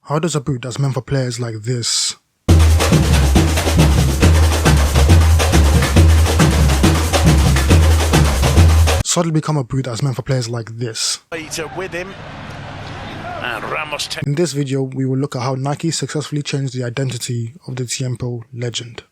How does a boot that's meant for players like this suddenly become a boot that's meant for players like this? With him. And Ramos. In this video, we will look at how Nike successfully changed the identity of the Tiempo Legend.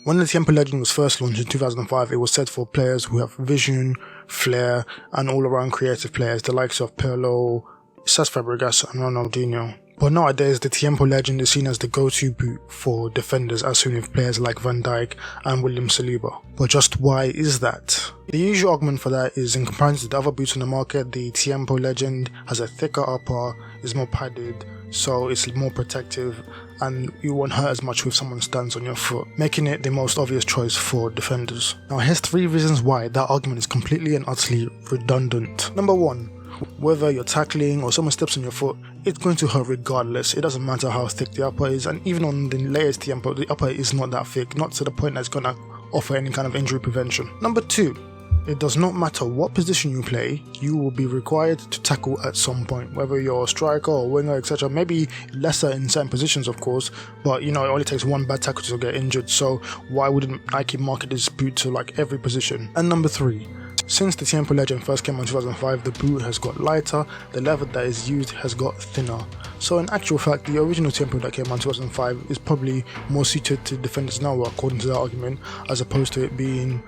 When the Tiempo Legend was first launched in 2005, it was set for players who have vision, flair, and all-around creative players, the likes of Pirlo, SubStanceFtbl, and Ronaldinho. But nowadays, the Tiempo Legend is seen as the go-to boot for defenders, as seen with players like Van Dijk and William Saliba. But just why is that? The usual argument for that is, in comparison to the other boots on the market, the Tiempo Legend has a thicker upper, is more padded, so it's more protective, and you won't hurt as much if someone stands on your foot, making it the most obvious choice for defenders. Now here's 3 reasons why that argument is completely and utterly redundant. Number 1. Whether you're tackling or someone steps on your foot, it's going to hurt regardless. It doesn't matter how thick the upper is, and even on the latest Tiempo, the upper is not that thick, not to the point that's gonna offer any kind of injury prevention. Number 2. It does not matter what position you play, you will be required to tackle at some point, whether you're a striker or winger, etc. Maybe lesser in certain positions, of course, but you know, it only takes one bad tackle to get injured, so why wouldn't Nike market this boot to like every position? And number 3. Since the Tiempo Legend first came out in 2005, the boot has got lighter, the leather that is used has got thinner. So in actual fact, the original Tiempo that came out in 2005 is probably more suited to defenders now, according to that argument, as opposed to it being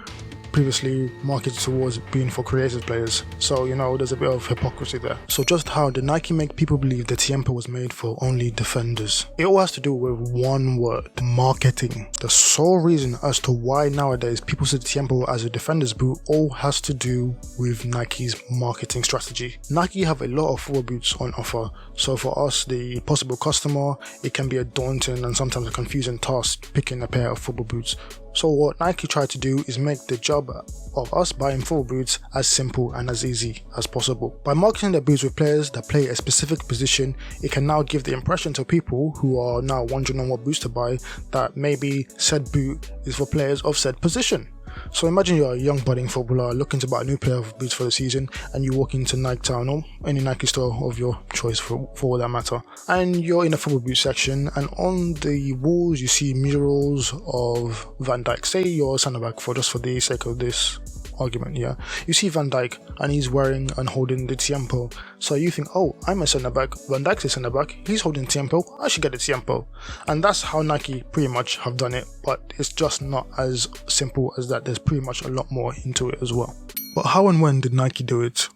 previously marketed towards being for creative players. So, you know, there's a bit of hypocrisy there. So just how did Nike make people believe the Tiempo was made for only defenders? It all has to do with one word: marketing. The sole reason as to why nowadays people see the Tiempo as a defender's boot all has to do with Nike's marketing strategy. Nike have a lot of football boots on offer, so for us, the possible customer, it can be a daunting and sometimes a confusing task picking a pair of football boots. So what Nike tried to do is make the job of us buying football boots as simple and as easy as possible. By marketing their boots with players that play a specific position, it can now give the impression to people who are now wondering on what boots to buy that maybe said boot is for players of said position. So imagine you're a young budding footballer looking to buy a new pair of boots for the season, and you walk into Nike Town or any Nike store of your choice for all that matter, and you're in the football boot section, and on the walls you see murals of Van Dijk. Say you're a centre back, for the sake of this argument, yeah. You see Van Dijk and he's wearing and holding the Tiempo. So you think, oh, I'm a centre back, Van Dijk's a centre back, he's holding Tiempo, I should get the Tiempo. And that's how Nike pretty much have done it, but it's just not as simple as that. There's pretty much a lot more into it as well. But how and when did Nike do it?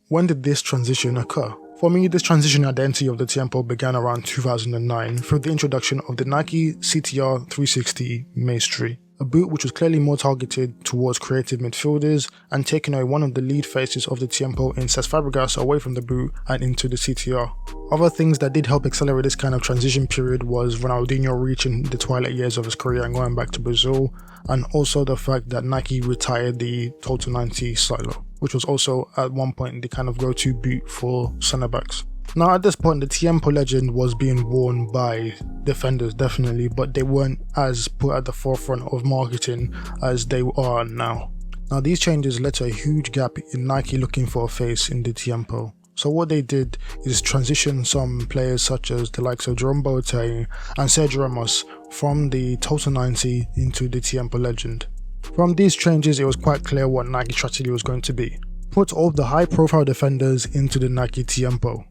When did this transition occur? For me, this transition identity of the Tiempo began around 2009 through the introduction of the Nike CTR 360 Maestri, a boot which was clearly more targeted towards creative midfielders and taking away one of the lead faces of the Tiempo in SubStanceFtbl away from the boot and into the CTR. Other things that did help accelerate this kind of transition period was Ronaldinho reaching the twilight years of his career and going back to Brazil, and also the fact that Nike retired the Total 90 Silo, which was also at one point the kind of go-to boot for centre backs. Now at this point, the Tiempo Legend was being worn by defenders definitely, but they weren't as put at the forefront of marketing as they are now. Now these changes led to a huge gap in Nike looking for a face in the Tiempo. So what they did is transition some players such as the likes of Jerome Boateng and Sergio Ramos from the Total 90 into the Tiempo Legend. From these changes, it was quite clear what Nike's strategy was going to be: put all the high profile defenders into the Nike Tiempo.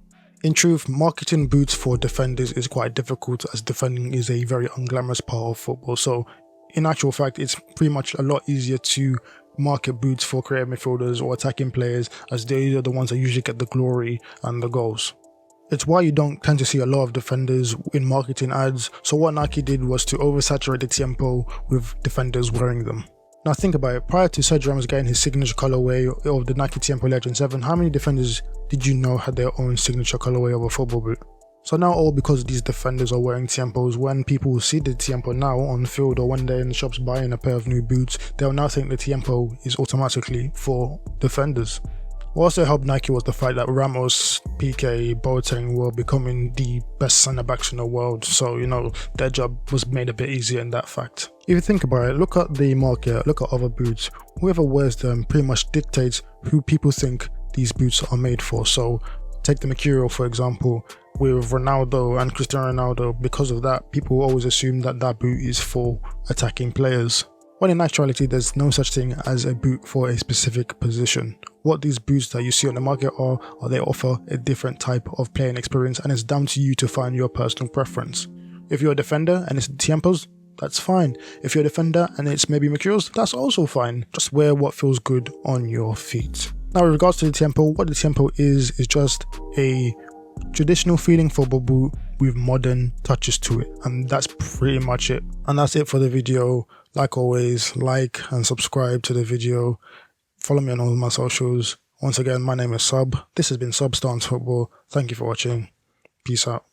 In truth, marketing boots for defenders is quite difficult, as defending is a very unglamorous part of football. So in actual fact, it's pretty much a lot easier to market boots for creative midfielders or attacking players, as they are the ones that usually get the glory and the goals. It's why you don't tend to see a lot of defenders in marketing ads. So what Nike did was to oversaturate the Tiempo with defenders wearing them. Now think about it, prior to Sergio Ramos getting his signature colorway of the Nike Tiempo Legend 7, how many defenders did you know had their own signature colorway of a football boot? So now all because these defenders are wearing Tiempos, when people see the Tiempo now on the field or when they're in the shops buying a pair of new boots, they'll now think the Tiempo is automatically for defenders. What also helped Nike was the fact that Ramos, Piqué, Boateng were becoming the best centre backs in the world, so you know, their job was made a bit easier in that fact. If you think about it, look at the market, look at other boots. Whoever wears them pretty much dictates who people think these boots are made for. So Take the Mercurial, for example, with Ronaldo and Cristiano Ronaldo. Because of that, people always assume that that boot is for attacking players, when in actuality there's no such thing as a boot for a specific position. What these boots that you see on the market are they offer a different type of playing experience, and it's down to you to find your personal preference. If you're a defender and it's Tiempos, that's fine. If you're a defender and it's maybe Mercurials, that's also fine. Just wear what feels good on your feet. Now, with regards to the Tiempo, what the Tiempo is just a traditional feeling football boot with modern touches to it, and that's pretty much it. And that's it for the video. Like always, like and subscribe to the video. Follow me on all my socials. Once again, my name is Sub. This has been SubStanceFtbl. Thank you for watching. Peace out.